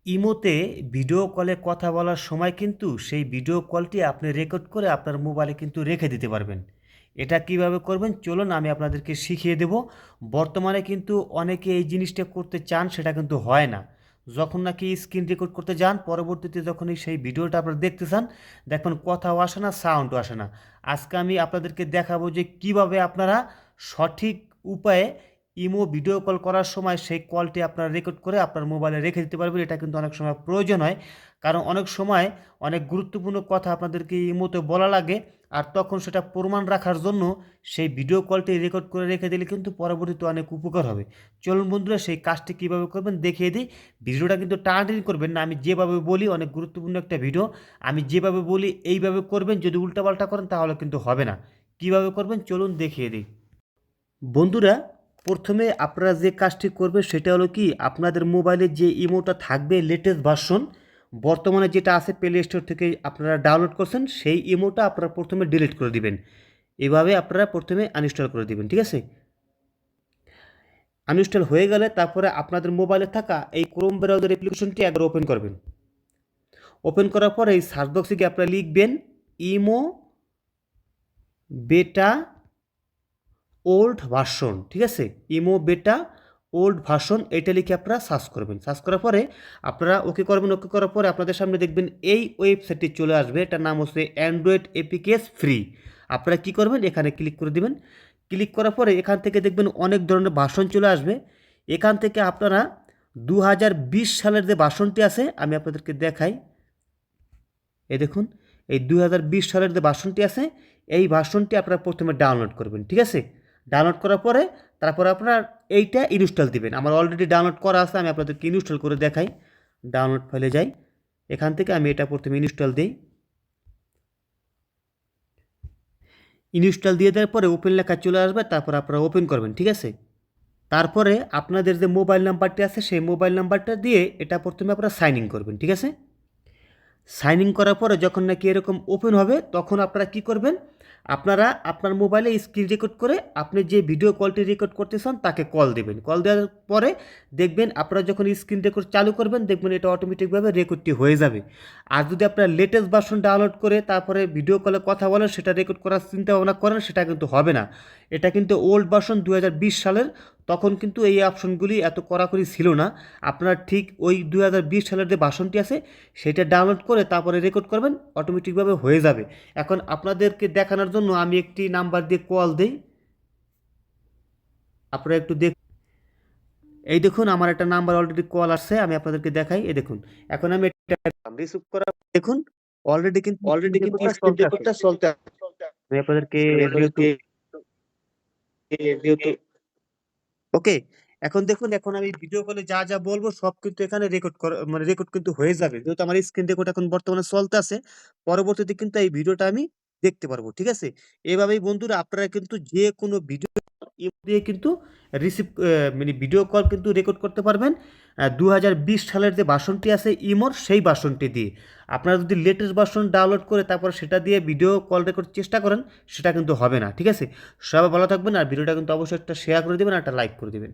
ইমোতে ভিডিও কলে কথা বলার সময় কিন্তু সেই ভিডিও কলটি আপনি রেকর্ড করে আপনার মোবাইলে কিন্তু রেখে দিতে পারবেন। এটা কিভাবে করবেন চলুন আমি আপনাদেরকে শিখিয়ে দেব। বর্তমানে কিন্তু অনেকে এই জিনিসটা করতে চান, সেটা কিন্তু হয় না। যখন নাকি স্ক্রিন রেকর্ড করতে যান, পরবর্তীতে যখনই সেই ভিডিওটা আপনারা দেখতে চান, দেখবেন কথাও আসে না, সাউন্ডও আসে না। আজকে আমি আপনাদেরকে দেখাবো যে কিভাবে আপনারা সঠিক উপায়ে ইমো ভিডিও কল করার সময় সেই কলটি আপনার রেকর্ড করে আপনার মোবাইলে রেখে দিতে পারবেন। এটা কিন্তু অনেক সময় প্রয়োজন হয়, কারণ অনেক সময় অনেক গুরুত্বপূর্ণ কথা আপনাদেরকে ইমোতে বলা লাগে, আর তখন সেটা প্রমাণ রাখার জন্য সেই ভিডিও কলটি রেকর্ড করে রেখে দিলে কিন্তু পরবর্তীতে অনেক উপকার হবে। চলুন বন্ধুরা, সেই কাজটি কীভাবে করবেন দেখিয়ে দিই। ভিডিওটা কিন্তু টানাটানি করবেন না, আমি যেভাবে বলি অনেক গুরুত্বপূর্ণ একটা ভিডিও, আমি যেভাবে বলি এইভাবে করবেন। যদি উল্টাপাল্টা করেন তাহলে কিন্তু হবে না। কীভাবে করবেন চলুন দেখিয়ে দিই। বন্ধুরা, প্রথমে আপনারা যে কাজটি করবেন সেটা হলো কি, আপনাদের মোবাইলে যে ইমোটা থাকবে লেটেস্ট ভার্সন, বর্তমানে যেটা আছে প্লে স্টোর থেকে আপনারা ডাউনলোড করছেন, সেই ইমোটা আপনারা প্রথমে ডিলিট করে দিবেন। এভাবে আপনারা প্রথমে আনইনস্টল করে দিবেন, ঠিক আছে? আনইনস্টল হয়ে গেলে তারপরে আপনাদের মোবাইলে থাকা এই ক্রোম ব্রাউজার অ্যাপ্লিকেশনটি একবার ওপেন করবেন। ওপেন করার পরে এই সার্চ বক্সে গিয়ে আপনারা লিখবেন ইমো বেটা ওল্ড ভার্সন, ঠিক আছে? ইমো বেটা ওল্ড ভার্সন এটা লিখে আপনারা সার্চ করবেন। সার্চ করার পরে আপনারা ওকে করবেন। ওকে করার পরে আপনাদের সামনে দেখবেন এই ওয়েবসাইটটি চলে আসবে। এটার নাম হচ্ছে অ্যান্ড্রয়েড এপিকেস ফ্রি। আপনারা কি করবেন, এখানে ক্লিক করে দিবেন। ক্লিক করার পরে এখান থেকে দেখবেন অনেক ধরনের ভার্সন চলে আসবে। এখান থেকে আপনারা 2020 সালের যে ভার্সনটি আছে আমি আপনাদেরকে দেখাই। এই দেখুন, এই 2020 সালের যে ভার্সনটি আছে এই ভার্সনটি আপনারা প্রথমে ডাউনলোড করবেন, ঠিক আছে? ডাউনলোড করার পরে তারপরে আপনার এইটা ইনস্টল দিবেন। আমার অলরেডি ডাউনলোড করা আছে, আমি আপনাদেরকে ইনস্টল করে দেখাই। ডাউনলোড ফাইলে যাই, এখান থেকে আমি এটা প্রথমে ইনস্টল দিই। ইনস্টল দিয়ে দেওয়ার পরে ওপেন লেখা চলে আসবে, তারপর আপনারা ওপেন করবেন, ঠিক আছে? তারপরে আপনাদের যে মোবাইল নাম্বারটি আছে সেই মোবাইল নাম্বারটা দিয়ে এটা প্রথমে আপনারা সাইন ইন করবেন, ঠিক আছে? সাইন ইন করার পরে যখন নাকি এরকম ওপেন হবে তখন আপনারা কি করবেন, আপনারা আপনার মোবাইলে স্ক্রিন রেকর্ড করে আপনি যে ভিডিও কলটি রেকর্ড করতে চান তাকে কল দেবেন। কল দেওয়ার পরে দেখবেন আপনারা যখন স্ক্রিন রেকর্ড চালু করবেন দেখবেন এটা অটোমেটিকভাবে রেকর্ডটি হয়ে যাবে। আর যদি আপনারা লেটেস্ট ভার্সন ডাউনলোড করে তারপরে ভিডিও কলে কথা বলেন, সেটা রেকর্ড করার চিন্তা ভাবনা করেন, সেটা কিন্তু হবে না। এটা কিন্তু ওল্ড ভার্সন 2020 সালের, তখন কিন্তু এই অপশনগুলি এত কড়াকড়ি ছিল না। আপনারা ঠিক ওই 2020 সালের যে ভার্সনটি আছে সেটা ডাউনলোড করে তারপরে রেকর্ড করবেন, অটোমেটিকভাবে হয়ে যাবে। এখন আপনাদেরকে দেখানোর জন্য আমি একটি নাম্বার দিয়ে কল দেই, আপনারা একটু দেখ। এই দেখুন আমার একটা নাম্বার অলরেডি কল আসছে, আমি আপনাদেরকে দেখাই। এই দেখুন, এখন আমি এটা রিসিভ করা, দেখুন অলরেডি কিন্তু স্ক্রিন রেকর্ডটা চলতে আছে। আমি আপনাদেরকে যেহেতু ওকে, এখন দেখুন, এখন আমি ভিডিও কলে যা যা বলবো সব কিন্তু এখানে রেকর্ড করা, মানে রেকর্ড কিন্তু হয়ে যাবে, যেহেতু আমার স্ক্রিন রেকর্ড এখন বর্তমানে চলতে আছে। পরবর্তীতে কিন্তু এই ভিডিওটা আমি দেখতে পারবো, ঠিক আছে? এভাবেই বন্ধুরা আপনারা কিন্তু যে কোনো ভিডিও দিয়ে কিন্তু রিসিভ, মানে ভিডিও কল কিন্তু রেকর্ড করতে পারবেন। 2020 সালের যে ভার্সনটি আছে ইমোর, সেই ভার্সনটি দিয়ে। আপনারা যদি লেটেস্ট ভার্সন ডাউনলোড করে তারপর সেটা দিয়ে ভিডিও কল রেকর্ড চেষ্টা করেন, সেটা কিন্তু হবে না, ঠিক আছে? সবাই ভালো থাকবেন, আর ভিডিওটা কিন্তু অবশ্যই একটা শেয়ার করে দেবেন আর একটা লাইক করে দেবেন।